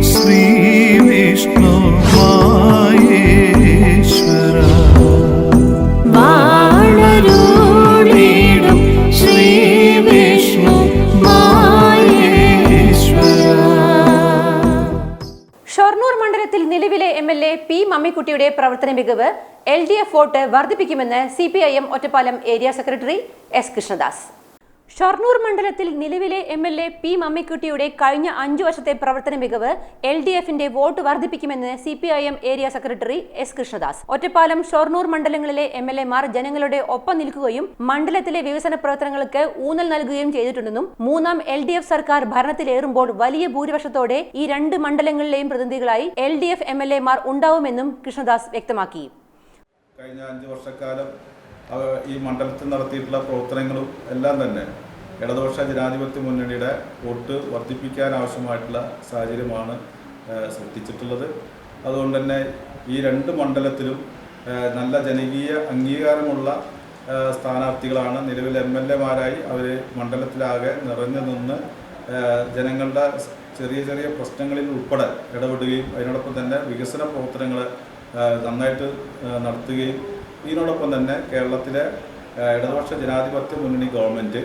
ശ്രീ വിഷ്ണു മായേശ്വര ശ്രീ വിഷ്ണു ഷൊർണൂർ മണ്ഡലത്തിൽ നിലവിലെ MLA P മമ്മിക്കുട്ടിയുടെ പ്രവർത്തന മികവ് LDF വോട്ട് വർദ്ധിപ്പിക്കുമെന്ന് CPIM Ottapalam area secretary S Krishnadas. Shoranur മണ്ഡലത്തിൽ നിലവിലെ എംഎൽഎ പി മമ്മിക്കുട്ടിയുടെ കഴിഞ്ഞ 5 വർഷത്തെ പ്രവർത്തന മികവ് LDFന്റെ വോട്ട് വർദ്ധിപ്പിക്കുമെന്ന് CPIM area secretary S Krishnadas. Ottapalam Shoranur മണ്ഡലങ്ങളിലെ MLAമാർ ജനങ്ങളുടെ ഒപ്പം നിൽക്കുകയും മണ്ഡലത്തിലെ വികസന പ്രവർത്തനങ്ങൾക്ക് ഊന്നൽ നൽകുകയും ചെയ്തിട്ടുണ്ടെന്നും 3ാം LDF സർക്കാർ ഭരണത്തിലേറുമ്പോൾ വലിയ ഭൂരിപക്ഷത്തോടെ ഈ 2 മണ്ഡലങ്ങളിലെയും പ്രതിനിധികളായി LDF MLAമാർ ഉണ്ടാവുമെന്നും കൃഷ്ണദാസ് വ്യക്തമാക്കി. കഴിഞ്ഞ 5 വർഷക്കാലം ഈ മണ്ഡലത്തിൽ നടത്തിയിട്ടുള്ള പ്രവർത്തനങ്ങളും എല്ലാം തന്നെ ഇടതുപക്ഷ ജനാധിപത്യ മുന്നണിയുടെ വോട്ട് വർദ്ധിപ്പിക്കാൻ ആവശ്യമായിട്ടുള്ള സാഹചര്യമാണ് സൃഷ്ടിച്ചിട്ടുള്ളത്. അതുകൊണ്ട് തന്നെ ഈ 2 മണ്ഡലത്തിലും നല്ല ജനകീയ അംഗീകാരമുള്ള സ്ഥാനാർത്ഥികളാണ് നിലവിൽ MLAമാരായി അവർ മണ്ഡലത്തിലാകെ നിറഞ്ഞു നിന്ന് ജനങ്ങളുടെ ചെറിയ ചെറിയ പ്രശ്നങ്ങളിൽ ഉൾപ്പെടെ ഇടപെടുകയും അതിനോടൊപ്പം തന്നെ വികസന പ്രവർത്തനങ്ങൾ നന്നായിട്ട് നടത്തുകയും ഇതിനോടൊപ്പം തന്നെ കേരളത്തിലെ ഇടതുപക്ഷ ജനാധിപത്യ മുന്നണി ഗവൺമെൻറ്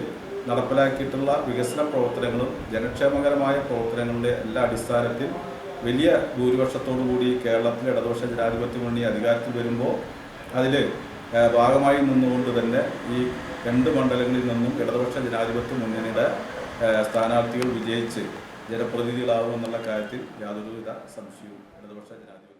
നടപ്പിലാക്കിയിട്ടുള്ള വികസന പ്രവർത്തനങ്ങളും ജനക്ഷേമകരമായ പ്രവർത്തനങ്ങളുടെ എല്ലാ അടിസ്ഥാനത്തിൽ വലിയ ഭൂരിപക്ഷത്തോടുകൂടി കേരളത്തിലെ ഇടതുപക്ഷ ജനാധിപത്യ മുന്നണി അധികാരത്തിൽ വരുമ്പോൾ അതിൽ ഭാഗമായി നിന്നുകൊണ്ട് തന്നെ ഈ 2 മണ്ഡലങ്ങളിൽ നിന്നും ഇടതുപക്ഷ ജനാധിപത്യ മുന്നണിയുടെ സ്ഥാനാർത്ഥികൾ വിജയിച്ച് ജനപ്രതിനിധികളാകുമെന്നുള്ള കാര്യത്തിൽ യാതൊരുവിധ സംശയവും ഇടതുപക്ഷ ജനാധിപത്യ